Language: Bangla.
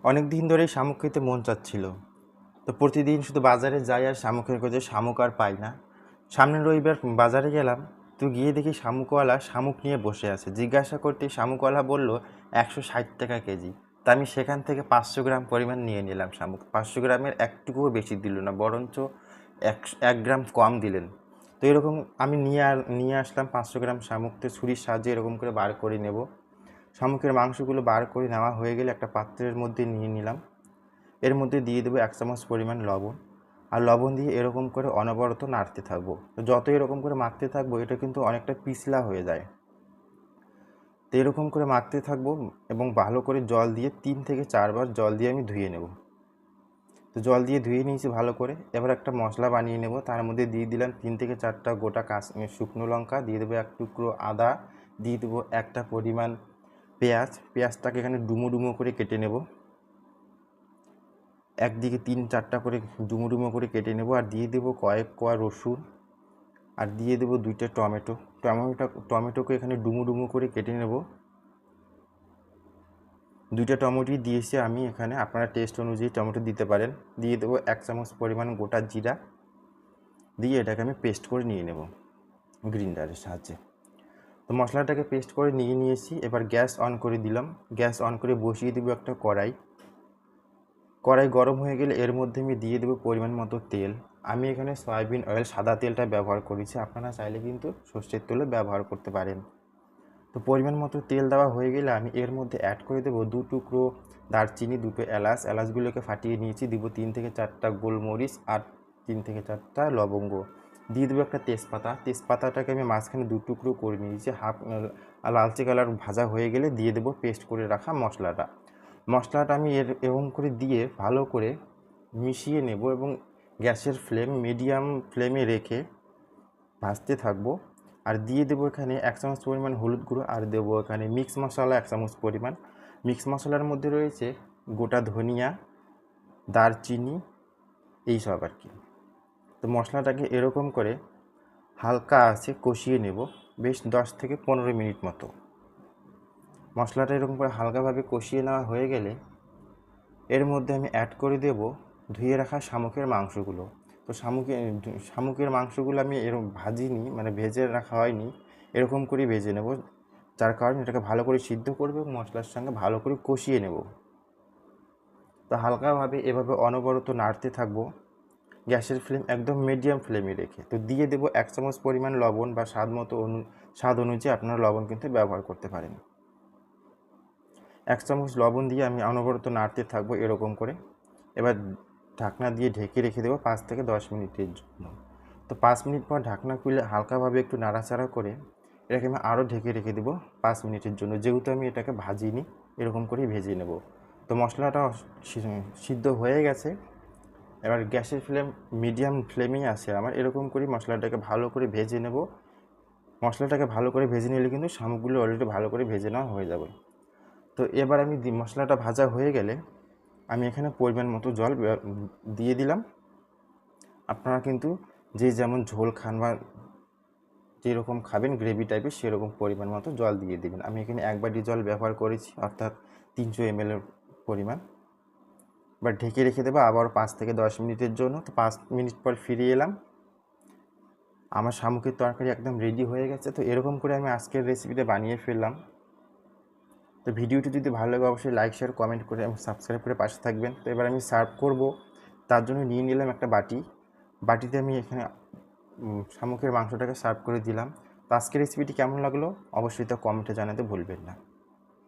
অনেক দিন ধরেই শামুক খেতে মন চাচ্ছিল। তো প্রতিদিন শুধু বাজারে যাই আর শামুকের খোঁজে, শামুক আর পাই না। সামনের রবিবার বাজারে গেলাম, তো গিয়ে দেখি শামুকওয়ালা শামুক নিয়ে বসে আছে। জিজ্ঞাসা করতে শামুকওয়ালা বলল 160 টাকা কেজি। তা আমি সেখান থেকে 500 গ্রাম পরিমাণ নিয়ে নিলাম শামুক। 500 গ্রামের একটুকুও বেশি দিল না, বরঞ্চ 1 গ্রাম কম দিলেন। তো এরকম আমি নিয়ে আসলাম 500 গ্রাম শামুক। তো ছুরির সাহায্যে এরকম করে বার করে নেব। শামুকের মাংসগুলো বার করে নেওয়া হয়ে গেলে একটা পাত্রের মধ্যে নিয়ে নিলাম। এর মধ্যে দিয়ে দেবো 1 চামচ পরিমাণ লবণ। আর লবণ দিয়ে এরকম করে অনবরত নাড়তে থাকবো। তো যত এরকম করে মাখতে থাকবো, এটা কিন্তু অনেকটা পিছলা হয়ে যায়। তো এরকম করে মাখতে থাকবো এবং ভালো করে জল দিয়ে 3 থেকে 4 বার জল দিয়ে আমি ধুয়ে নেব। তো জল দিয়ে ধুয়ে নিয়েছি ভালো করে। এবার একটা মশলা বানিয়ে নেব। তার মধ্যে দিয়ে দিলাম 3 থেকে 4টা গোটা শুকনো লঙ্কা, দিয়ে দেবো 1 টুকরো আদা, দিয়ে দেবো একটা পরিমাণ পেঁয়াজটাকে এখানে ডুমো ডুমো করে কেটে নেব। একদিকে 3-4টা করে ডুমো ডুমো করে কেটে নেব। আর দিয়ে দেবো কয়েক কোয়া রসুন, আর দিয়ে দেবো 2টা টমেটোকে এখানে ডুমো ডুমো করে কেটে নেব। 2টা টমেটোই দিয়েছি আমি এখানে, আপনারা টেস্ট অনুযায়ী টমেটো দিতে পারেন। দিয়ে দেবো 1 চামচ পরিমাণ গোটা জিরা, দিয়ে এটাকে আমি পেস্ট করে নিয়ে নেব গ্রিন্ডারের সাহায্যে। তো মশলাটাকে পেস্ট করে নিয়েছি। এবার গ্যাস অন করে দিলাম। গ্যাস অন করে বসিয়ে দেবো একটা কড়াই গরম হয়ে গেলে এর মধ্যে আমি দিয়ে দেবো পরিমাণ মতো তেল। আমি এখানে সয়াবিন অয়েল সাদা তেলটা ব্যবহার করেছি, আপনারা চাইলে কিন্তু সর্ষের তেলও ব্যবহার করতে পারেন। তো পরিমাণ মতো তেল দেওয়া হয়ে গেলে আমি এর মধ্যে অ্যাড করে দেবো 2 টুকরো দারচিনি, 2টো এলাচগুলোকে ফাটিয়ে নিয়েছি। দিব 3 থেকে 4টা গোলমরিচ আর 3 থেকে 4টা লবঙ্গ। দিয়ে দেবো একটা তেজপাতাটাকে আমি মাঝখানে 2 টুকরো করে নিয়েছি। লালচে কালার ভাজা হয়ে গেলে দিয়ে দেবো পেস্ট করে রাখা মশলাটা আমি এরকম করে দিয়ে ভালো করে মিশিয়ে নেব এবং গ্যাসের ফ্লেম মিডিয়াম ফ্লেমে রেখে ভাজতে থাকবো। আর দিয়ে দেবো এখানে 1 চামচ পরিমাণ হলুদ গুঁড়ো, আর দেবো এখানে মিক্স মশলা 1 চামচ পরিমাণ। মিক্স মশলার মধ্যে রয়েছে গোটা ধনিয়া, দারচিনি, এইসব আর কি। তো মশলাটাকে এরকম করে হালকা আঁচে কষিয়ে নেব বেশ 10 থেকে 15 মিনিট মতো। মশলাটা এরকম করে হালকাভাবে কষিয়ে নেওয়া হয়ে গেলে এর মধ্যে আমি অ্যাড করে দেব ধুয়ে রাখা শামুকের মাংসগুলো। তো শামুকের মাংসগুলো আমি এরকম ভাজিনি, মানে ভেজে রাখা হয়নি, এরকম করেই ভেজে নেব। যার কারণে এটাকে ভালো করে সিদ্ধ করবে এবং মশলার সঙ্গে ভালো করে কষিয়ে নেব। তো হালকাভাবে এভাবে অনবরত নাড়তে থাকবো গ্যাসের ফ্লেম একদম মিডিয়াম ফ্লেমে রেখে। তো দিয়ে দেবো 1 চামচ পরিমাণ লবণ, বা স্বাদ অনুযায়ী আপনারা লবণ কিন্তু ব্যবহার করতে পারেন। 1 চামচ লবণ দিয়ে আমি অনবরত নাড়তে থাকবো এরকম করে। এবার ঢাকনা দিয়ে ঢেকে রেখে দেবো 5 থেকে 10 মিনিটের জন্য। তো 5 মিনিট পর ঢাকনা খুলে হালকাভাবে একটু নাড়াচাড়া করে এটাকে আমি আরও ঢেকে রেখে দেবো 5 মিনিটের জন্য। যেহেতু আমি এটাকে ভাজিনি, এরকম করেই ভেজে নেব। তো মশলাটা সিদ্ধ হয়ে গেছে। এবার গ্যাসের ফ্লেম মিডিয়াম ফ্লেমেই আছে আমার। এরকম করেই মশলাটাকে ভালো করে ভেজে নেব। মশলাটাকে ভালো করে ভেজে নিলে কিন্তু শামুকগুলো অলরেডি ভালো করে ভেজে নেওয়া হয়ে যাবে। তো এবার আমি মশলাটা ভাজা হয়ে গেলে আমি এখানে পরিমাণ মতো জল দিয়ে দিলাম। আপনারা কিন্তু যে যেমন ঝোল খান বা যেরকম খাবেন গ্রেভি টাইপের, সেরকম পরিমাণ মতো জল দিয়ে দেবেন। আমি এখানে 1 বাটি জল ব্যবহার করেছি, অর্থাৎ 300 ml পরিমাণ। এবার ঢেকে রেখে দেবো আবার 5 থেকে 10 মিনিটের জন্য। তো 5 মিনিট পর ফিরে এলাম। আমার শামুকের তরকারি একদম রেডি হয়ে গেছে। তো এরকম করে আমি আজকের রেসিপিটা বানিয়ে ফেললাম। তো ভিডিওটি যদি ভালো লাগে অবশ্যই লাইক, শেয়ার, কমেন্ট করে এবং সাবস্ক্রাইব করে পাশে থাকবেন। তো এবার আমি সার্ভ করব। তার জন্য নিয়ে নিলাম একটা বাটিতে আমি এখানে শামুকের মাংসটাকে সার্ভ করে দিলাম। তো আজকের রেসিপিটি কেমন লাগলো অবশ্যই তা কমেন্টে জানাতে ভুলবেন না।